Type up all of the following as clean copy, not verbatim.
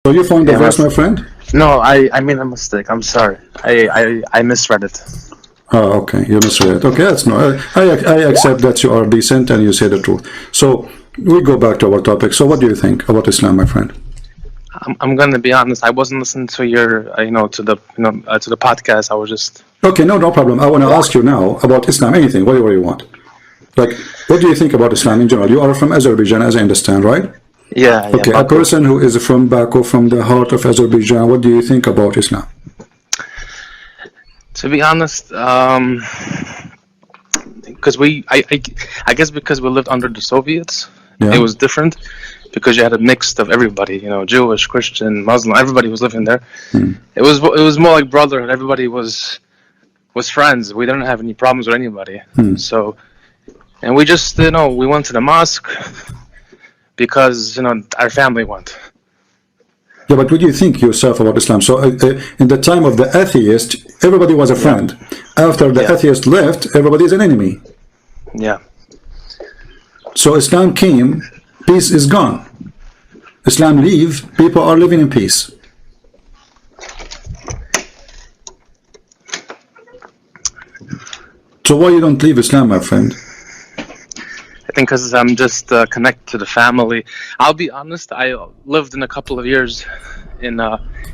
So you found the verse, my friend? No, I made a mistake. I'm sorry. I misread it. Oh, okay. You misread it. Okay, that's no. I accept that you are decent and you say the truth. So we go back to our topic. So what do you think about Islam, my friend? I'm gonna be honest. I wasn't listening to your, to the podcast. I was just. Okay, no problem. I want to ask you now about Islam. Anything, whatever you want. Like, what do you think about Islam in general? You are from Azerbaijan, as I understand, right? Yeah. Okay, a person who is from Baku, from the heart of Azerbaijan, what do you think about Islam? To be honest, because I guess because we lived under the Soviets, it was different. Because you had a mix of everybody, Jewish, Christian, Muslim, everybody was living there. It was more like brotherhood. Everybody was friends. We didn't have any problems with anybody. So, and we just, we went to the mosque because our family went. Yeah, but what do you think yourself about Islam? So in the time of the atheist, everybody was a friend. After the atheist left, everybody is an enemy. Yeah. So Islam came, peace is gone. Islam leave, people are living in peace. So why you don't leave Islam, my friend? I think because I'm just connected to the family. I'll be honest, I lived in a couple of years in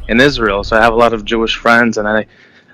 Israel, so I have a lot of Jewish friends, and I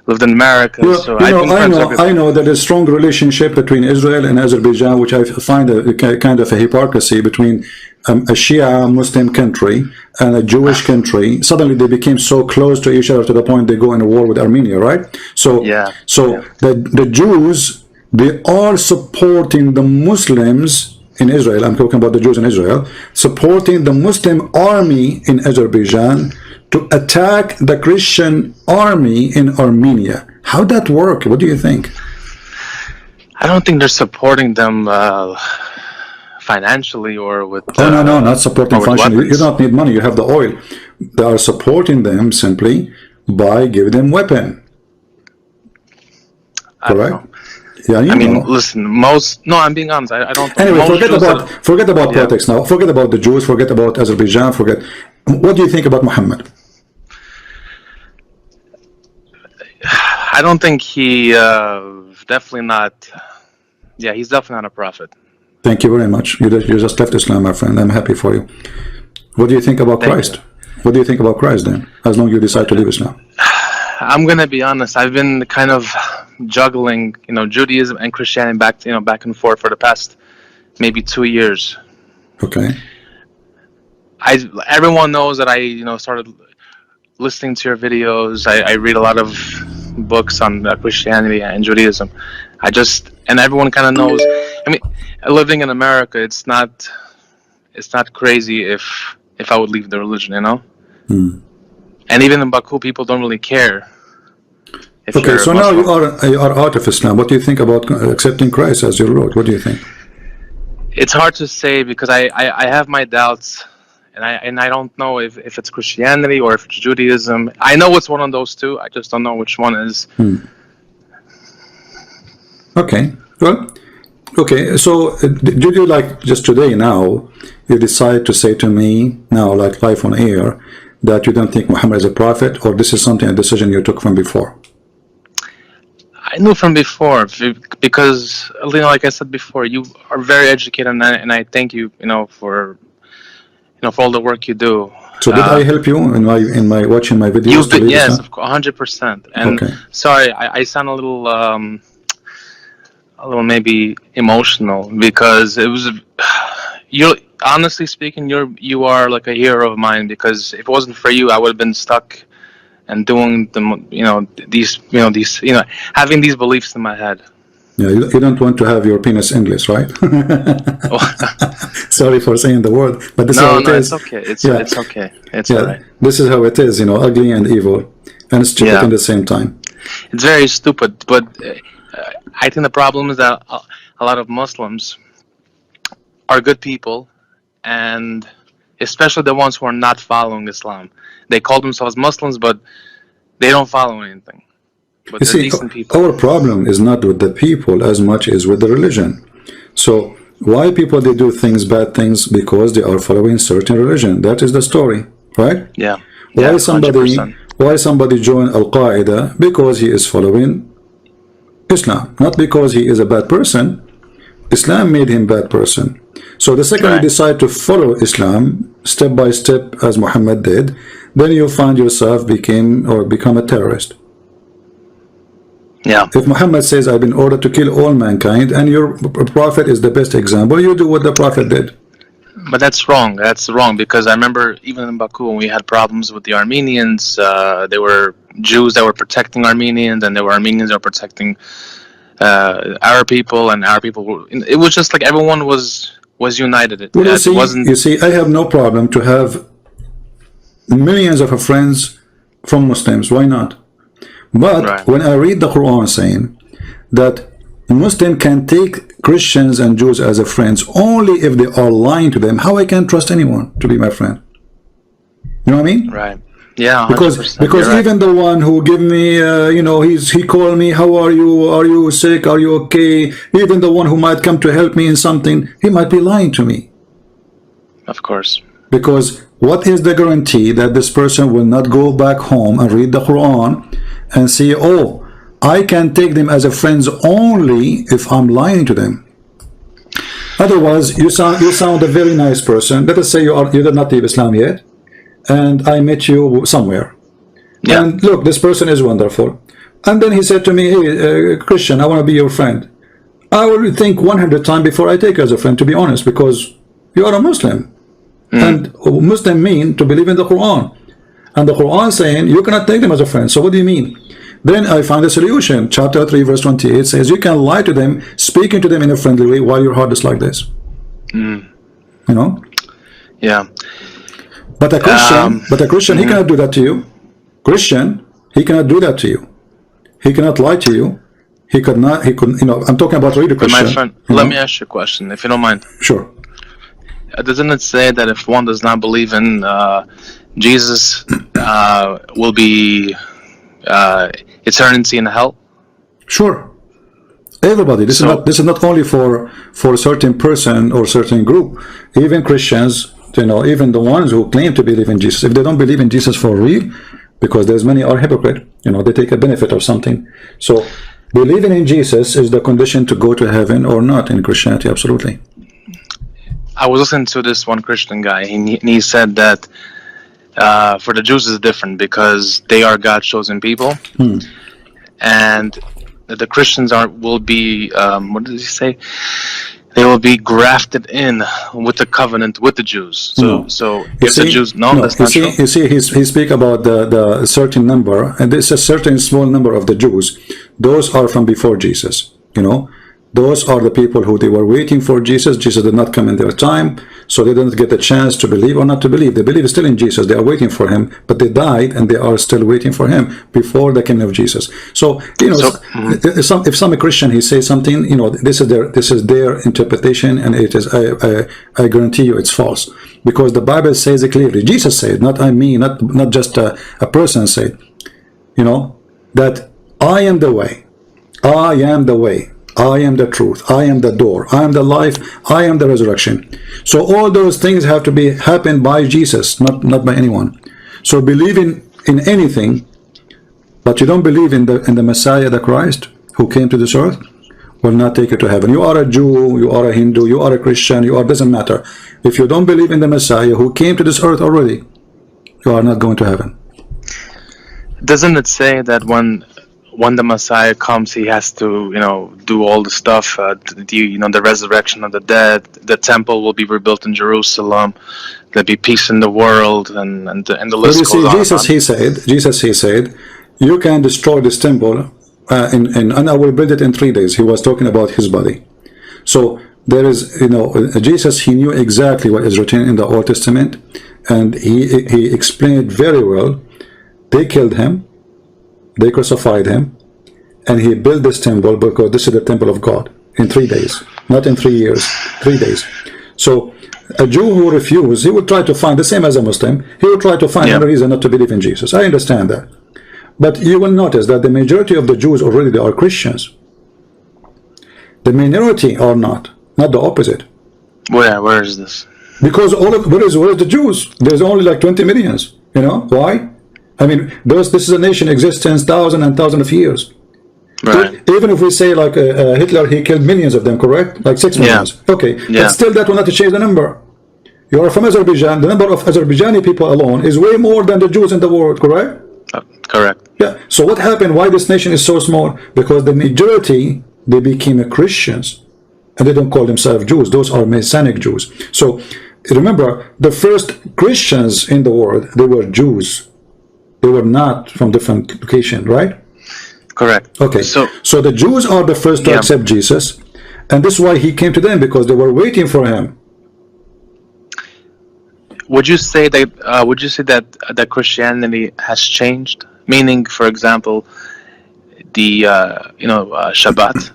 lived in America. Well, so I know that there's a strong relationship between Israel and Azerbaijan, which I find a kind of a hypocrisy between a Shia Muslim country and a Jewish country. Suddenly they became so close to each other to the point they go in a war with Armenia, right? So, the Jews, they are supporting the Muslims in Israel. I'm talking about the Jews in Israel, supporting the Muslim army in Azerbaijan to attack the Christian army in Armenia. How'd that work? What do you think? I don't think they're supporting them financially or with. No, not supporting financially. You don't need money. You have the oil. They are supporting them simply by giving them weapon. Correct? Yeah, listen. I'm being honest. I don't. Anyway, forget about politics now. Forget about the Jews. Forget about Azerbaijan. What do you think about Muhammad? I don't think he definitely not. Yeah, he's definitely not a prophet. Thank you very much. You just left Islam, my friend. I'm happy for you. What do you think about Christ? What do you think about Christ then? As long as you decide to leave Islam. I'm gonna be honest. I've been kind of juggling, Judaism and Christianity back and forth for the past maybe 2 years. Okay. Everyone knows that I started listening to your videos. I read a lot of books on Christianity and Judaism. And everyone kind of knows. Living in America, it's not crazy if I would leave the religion, And even in Baku, people don't really care. Okay, so now you are out of Islam. What do you think about accepting Christ as your Lord? What do you think? It's hard to say because I have my doubts, and I don't know if it's Christianity or if it's Judaism. I know it's one of those two. I just don't know which one is. Okay, well, okay. So did you just today now you decide to say to me now live on air that you don't think Muhammad is a prophet, or this is a decision you took from before? I knew from before because, like I said before, you are very educated, and I thank you, for all the work you do. So did I help you in my watching my videos? You've been, yes, 100%. And sorry, I sound a little maybe emotional because it was. Honestly speaking, you are like a hero of mine, because if it wasn't for you, I would have been stuck and doing having these beliefs in my head. Yeah, you don't want to have your penis endless, right? Sorry for saying the word, but this is how it is. It's okay. It's okay. It's all right. This is how it is, ugly and evil, and stupid at the same time. It's very stupid, but I think the problem is that a lot of Muslims are good people, and especially the ones who are not following Islam. They call themselves Muslims, but they don't follow anything. but You they're see, decent people. our problem is not with the people as much as with the religion. So why people they do things, bad things? Because they are following certain religion. That is the story, right? Yeah. Why Yeah, somebody 100%. why somebody join Al-Qaeda? Because he is following Islam, not because he is a bad person. Islam made him bad person. So the second you decide to follow Islam step by step as Muhammad did, then you find yourself become a terrorist. Yeah. If Muhammad says I've been ordered to kill all mankind and your prophet is the best example, you do what the prophet did. But that's wrong. That's wrong, because I remember even in Baku when we had problems with the Armenians, there were Jews that were protecting Armenians, and there were Armenians that were protecting Arab people, and Arab people were, it was just like everyone was united. Well, It wasn't. you see, I have no problem to have millions of friends from Muslims. Why not? But when I read the Quran saying that Muslim can take Christians and Jews as a friends only if they are lying to them, how I can trust anyone to be my friend? You know what I mean? Right. Yeah. 100%. Because even the one who give me, you know, he called me, how are you? Are you sick? Are you okay? Even the one who might come to help me in something, he might be lying to me. Of course. Because what is the guarantee that this person will not go back home and read the Quran and say, oh, I can take them as a friends only if I'm lying to them? Otherwise, you sound a very nice person. Let us say you're not of Islam yet, and I met you somewhere. Yeah. And look, this person is wonderful. And then he said to me, hey, Christian, I want to be your friend. I will think 100 times before I take you as a friend, to be honest, because you are a Muslim. And Muslim mean to believe in the Quran. And the Quran saying you cannot take them as a friend. So what do you mean? Then I found a solution. Chapter 3 verse 28 says you can lie to them, speaking to them in a friendly way while your heart is like this. You know? Yeah. But a Christian, he cannot do that to you. Christian, he cannot do that to you. He cannot lie to you. He could, you know, I'm talking about real Christian. But my friend, let me ask you a question, if you don't mind. Sure. Doesn't it say that if one does not believe in Jesus, will be eternity in hell? Sure. Everybody. This is not only for a certain person or certain group. Even Christians, you know, even the ones who claim to believe in Jesus, if they don't believe in Jesus for real, because there's many are hypocrite, you know, they take a benefit of something. So believing in Jesus is the condition to go to heaven or not in Christianity. Absolutely. I was listening to this one Christian guy, and he said that for the Jews is different because they are God's chosen people, and the Christians will be what did he say? They will be grafted in with the covenant with the Jews. So if the Jews, that's not true. You see, he speak about the certain number, and there's a certain small number of the Jews. Those are from before Jesus. You know. Those are the people who they were waiting for Jesus. Jesus did not come in their time, so they didn't get the chance to believe or not to believe. They believe still in Jesus. They are waiting for him, but they died and they are still waiting for him before the coming of Jesus. So, you know, if some Christian, he says something, you know, this is their interpretation, and it is, I guarantee you it's false. Because the Bible says it clearly. Jesus said, not I mean, not just a person said, you know, that I am the way. I am the way. I am the truth. I am the door. I am the life. I am the resurrection. So all those things have to be happen by Jesus, not by anyone. So believing in anything, but you don't believe in the Messiah, the Christ, who came to this earth, will not take you to heaven. You are a Jew, you are a Hindu, you are a Christian, doesn't matter. If you don't believe in the Messiah who came to this earth already, you are not going to heaven. Doesn't it say that when the Messiah comes, he has to, you know, do all the stuff, the resurrection of the dead, the temple will be rebuilt in Jerusalem, there'll be peace in the world, and the list goes on. Jesus he said, you can destroy this temple, and I will build it in 3 days. He was talking about his body. So there is, you know, Jesus, he knew exactly what is written in the Old Testament, and he explained very well. They killed him. They crucified him, and he built this temple because this is the temple of God in 3 days, not in 3 years, 3 days. So a Jew who refuses, he will try to find, the same as a Muslim, he will try to find a reason not to believe in Jesus. I understand that. But you will notice that the majority of the Jews already they are Christians. The minority are not the opposite. Where is this? Because where is the Jews? There's only like 20 millions. You know why? I mean, this is a nation exists since thousands and thousands of years. Right. Even if we say like Hitler, he killed millions of them, correct? Like 6 million. Okay, but still that will not change the number. You are from Azerbaijan. The number of Azerbaijani people alone is way more than the Jews in the world, correct? Correct. Yeah. So what happened? Why this nation is so small? Because the majority, they became Christians, and they don't call themselves Jews. Those are Messianic Jews. So remember, the first Christians in the world, they were Jews. They were not from different location, right? Correct. Okay. So the Jews are the first to accept Jesus, and this is why he came to them, because they were waiting for him. Would you say that that Christianity has changed? Meaning, for example, the Shabbat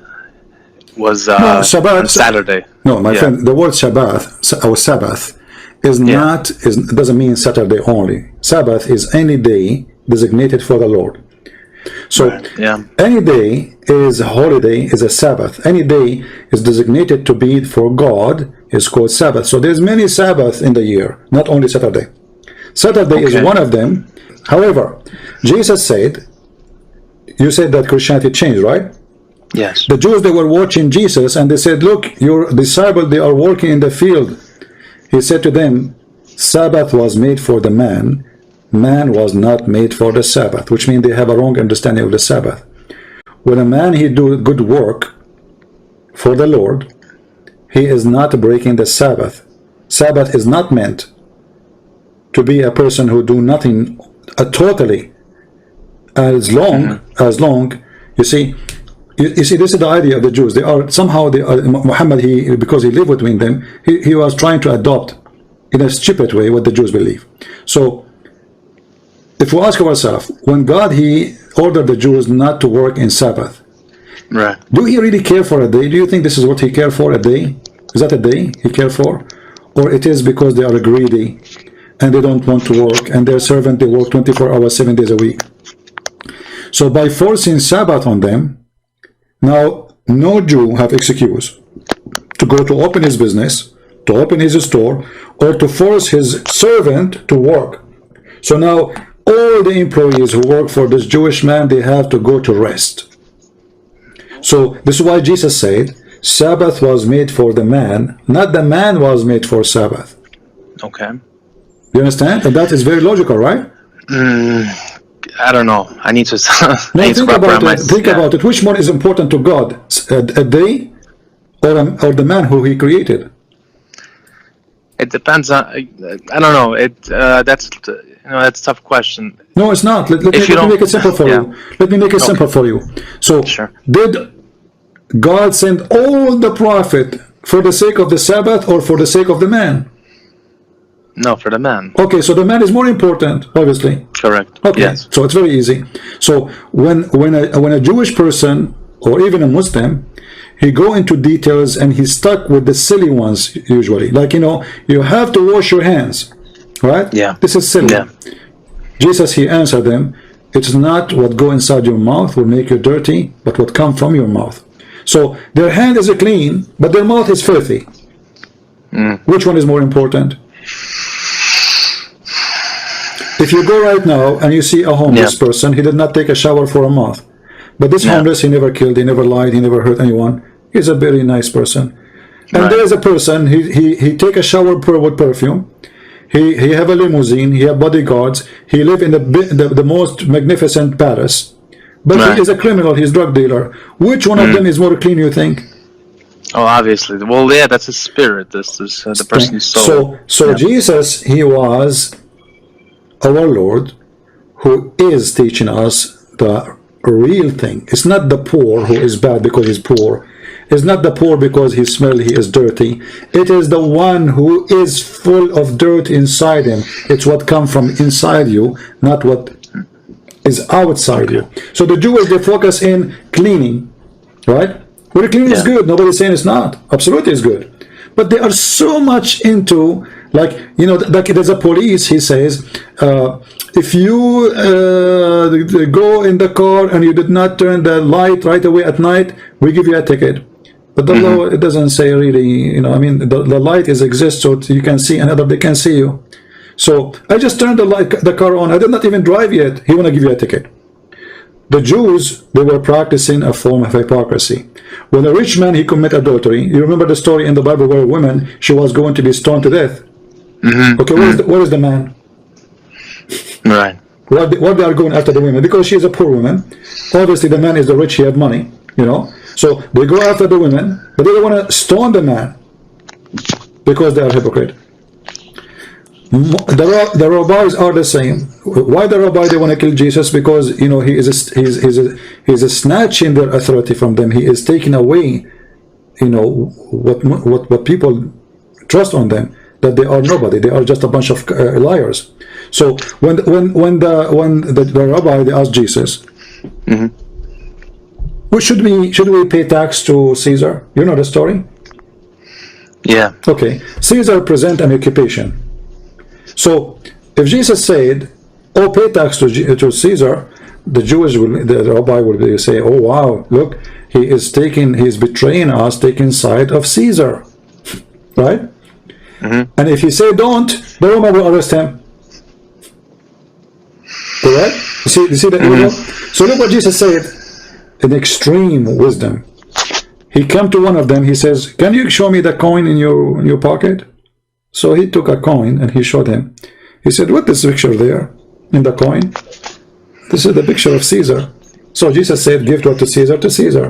was on Saturday. No, my friend, the word Shabbat or Sabbath is not doesn't mean Saturday only. Sabbath is any day designated for the Lord. So any day is a holiday, is a Sabbath. Any day is designated to be for God is called Sabbath. So there's many Sabbaths in the year, not only Saturday. Saturday is one of them. However, Jesus said, you said that Christianity changed, right? Yes. The Jews, they were watching Jesus and they said, look, your disciples, they are working in the field. He said to them, Sabbath was made for the man. Man was not made for the Sabbath, which means they have a wrong understanding of the Sabbath. When a man, he do good work for the Lord, he is not breaking the Sabbath. Sabbath is not meant to be a person who do nothing totally. As long, you see, this is the idea of the Jews. They are somehow, Muhammad, because he lived between them, he was trying to adopt in a stupid way what the Jews believe. So if we ask ourselves, when God, he ordered the Jews not to work in Sabbath, right? Do he really care for a day? Do you think this is what he cared for, a day? Is that a day he cared for? Or it is because they are greedy and they don't want to work, and their servant, they work 24 hours, 7 days a week. So by forcing Sabbath on them, now no Jew have excuse to go to open his business, to open his store, or to force his servant to work. So now all the employees who work for this Jewish man, they have to go to rest. So this is why Jesus said, Sabbath was made for the man, not the man was made for Sabbath. Okay. You understand? And that is very logical, right? I don't know. I need to. Think about it. Which one is important to God? A day, or the man who He created? It depends on. I don't know. That's a tough question. No, it's not. Let me make it simple for you. Let me make it simple for you. So, did God send all the prophet for the sake of the Sabbath or for the sake of the man? No, for the man. Okay, so the man is more important, obviously. Correct. Okay, yes. So it's very easy. So when a Jewish person or even a Muslim, he go into details and he's stuck with the silly ones usually. Like, you have to wash your hands, right? Yeah. This is silly. Yeah. Jesus, he answered them, it's not what go inside your mouth will make you dirty, but what come from your mouth. So their hand is clean, but their mouth is filthy. Which one is more important? If you go right now and you see a homeless person, he did not take a shower for a month. But this homeless, he never killed, he never lied, he never hurt anyone. He's a very nice person. And there is a person, he take a shower with perfume. He have a limousine, he have bodyguards, he live in the most magnificent palace. But he is a criminal, he's a drug dealer. Which one of them is more clean, you think? Oh, obviously. Well, yeah, that's his spirit. This is the person's soul. So Jesus, he was our Lord, who is teaching us the real thing. It's not the poor who is bad because he's poor. It's not the poor because he's smelly, he is dirty. It is the one who is full of dirt inside him. It's what comes from inside you, not what is outside you. So the Jews, they focus in cleaning, right? Well, cleaning is good. Nobody's saying it's not. Absolutely it's good. But they are so much into Like, you know, like there's a police, he says, if you go in the car and you did not turn the light right away at night, we give you a ticket. But the law, it doesn't say really, you know, I mean, the light exists so you can see and they can see you. So I just turned the car on. I did not even drive yet. He want to give you a ticket. The Jews, they were practicing a form of hypocrisy. When a rich man, he committed adultery. You remember the story in the Bible where a woman, she was going to be stoned to death. Okay, where is the man? Right. Why they are going after the women? Because she is a poor woman. Obviously, the man is the rich, he had money, you know. So they go after the women, but they don't want to stone the man because they are hypocrite. The rabbis are the same. Why the rabbi they want to kill Jesus? Because, you know, he's snatching their authority from them. He is taking away, you know, what people trust on them, that they are nobody. They are just a bunch of liars. So when the rabbi, they asked Jesus, should we pay tax to Caesar? You know the story? Yeah. Okay. Caesar present an occupation. So if Jesus said, "Oh, pay tax to Caesar," the rabbi will say, "Oh wow, look, he is betraying us, taking side of Caesar," right? And if he say don't, the Roman will arrest him. Correct? You see the evil? So look what Jesus said in extreme wisdom. He came to one of them. He says, "Can you show me the coin in your pocket?" So he took a coin and he showed him. He said, "What is this picture there in the coin?" "This is the picture of Caesar." So Jesus said, "Give what to Caesar to Caesar."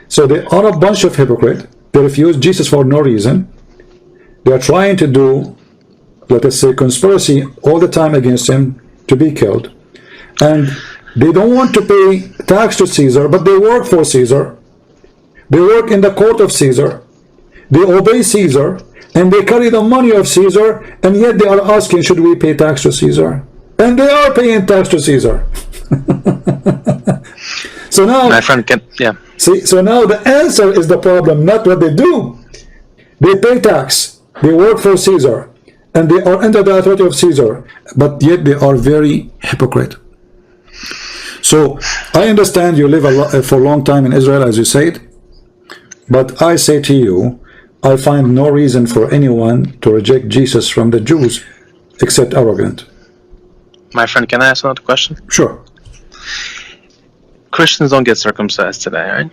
So they are a bunch of hypocrites. They refuse Jesus for no reason. They are trying to do, let us say, conspiracy all the time against him to be killed. And they don't want to pay tax to Caesar, but they work for Caesar. They work in the court of Caesar. They obey Caesar. And they carry the money of Caesar, and yet they are asking, should we pay tax to Caesar? And they are paying tax to Caesar. So now, my friend can, yeah. See, so now the answer is the problem, not what they do. They pay tax, they work for Caesar, and they are under the authority of Caesar, but yet they are very hypocrite. So I understand you live for a long time in Israel, as you said, but I say to you, I find no reason for anyone to reject Jesus from the Jews except arrogant. My friend, can I ask another question? Sure. Christians don't get circumcised today, right?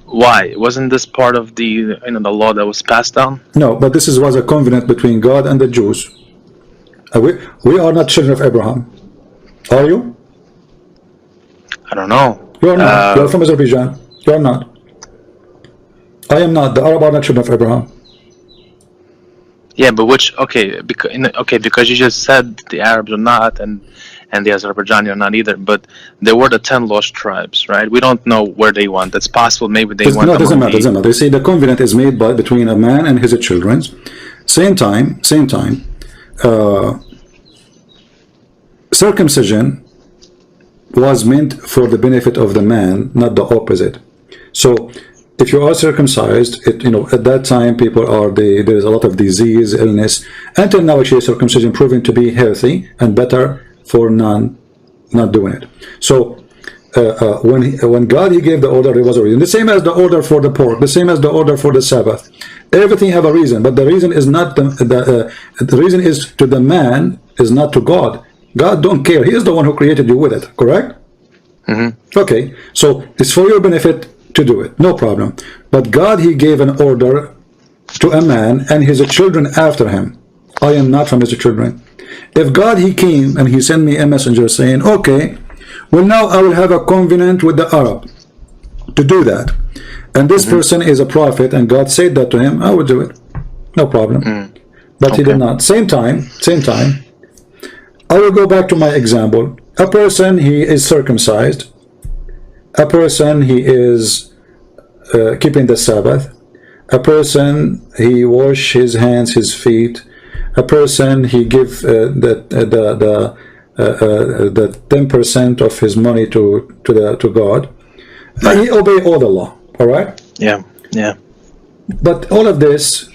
Why? Wasn't this part of the the law that was passed down? No, but this was a covenant between God and the Jews. We are not children of Abraham. Are you? I don't know. You are not. You are from Azerbaijan. You are not. I am not. The Arab are not children of Abraham. Yeah, but which? Okay, because you just said the Arabs are not, and the Azerbaijani are not either. But there were the 10 lost tribes, right? We don't know where they went. It's possible maybe they went. No, it doesn't matter. Doesn't matter. They say the covenant is made between a man and his children. Same time. Circumcision was meant for the benefit of the man, not the opposite. So if you are circumcised, at that time people there is a lot of disease, illness. Until now, actually, circumcision proven to be healthy and better for not doing it. So when God he gave the order, there was a reason. The same as the order for the pork, the same as the order for the Sabbath. Everything have a reason, but the reason is not the reason is to the man, is not to God. God don't care. He is the one who created you with it. Correct? Okay. So it's for your benefit to do it, no problem. But God he gave an order to a man and his children after him. I am not from his children. If God he came and he sent me a messenger saying, okay, well now I will have a covenant with the Arab to do that, and this person is a prophet and God said that to him, I would do it, no problem. But he did not. Same time, I will go back to my example. A person he is circumcised, a person he is keeping the Sabbath, a person he wash his hands, his feet, a person he give the 10% of his money to God, and he obey all the law. All right? Yeah. But all of this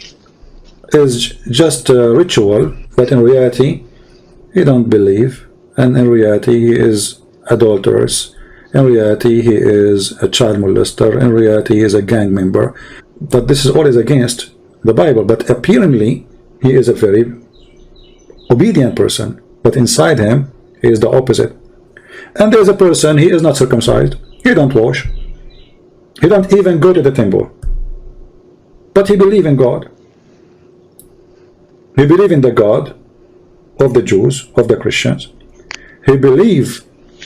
is just a ritual, but in reality he don't believe, and in reality he is adulterous, in reality he is a child molester, in reality he is a gang member. But this is always against the Bible. But apparently he is a very obedient person, but inside him he is the opposite. And there's a person, he is not circumcised, he don't wash, he don't even go to the temple, but he believes in God. He believes in the God of the Jews, of the Christians. He believes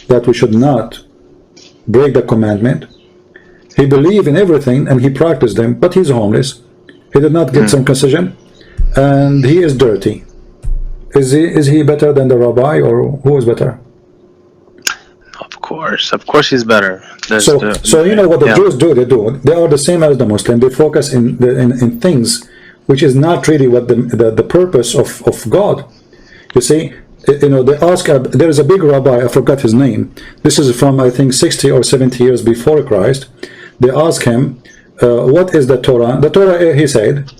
that we should not break the commandment. He believes in everything and he practiced them, but he's homeless. He did not get circumcision and he is dirty. Is he better than the rabbi, or who is better? Of course he's better. So you know what the Jews do? They are the same as the Muslim. They focus in things which is not really what the purpose of God. You see, you know, they ask, there is a big rabbi, I forgot his name. This is from, I think, 60 or 70 years before Christ. They ask him, what is the Torah? The Torah, he said,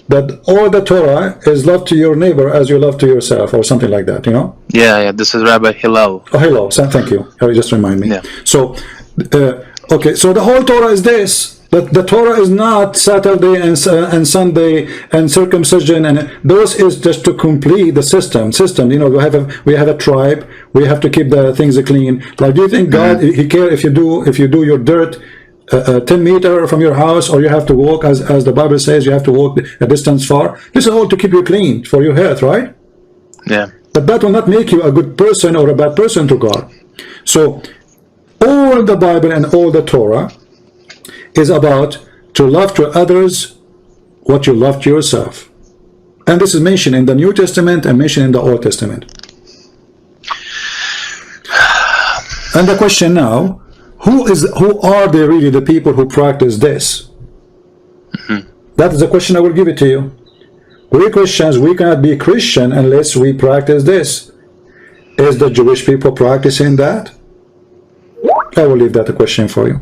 that all the Torah is love to your neighbor as you love to yourself, or something like that, you know? Yeah, this is Rabbi Hillel. Oh, Hillel, thank you. You just remind me. Yeah. So, okay, so the whole Torah is this. That the Torah is not Saturday and Sunday and circumcision, and those is just to complete the system. You know, we have a tribe. We have to keep the things clean. Like, do you think God he care if you do your dirt 10 meters from your house, or you have to walk, as the Bible says, you have to walk a distance far? This is all to keep you clean for your health, right? Yeah. But that will not make you a good person or a bad person to God. So all the Bible and all the Torah is about to love to others what you love to yourself. And this is mentioned in the New Testament and mentioned in the Old Testament. And the question now, who are they really, the people who practice this? That is the question. I will give it to you. We Christians, we cannot be Christian unless we practice this. Is the Jewish people practicing that? I will leave that a question for you.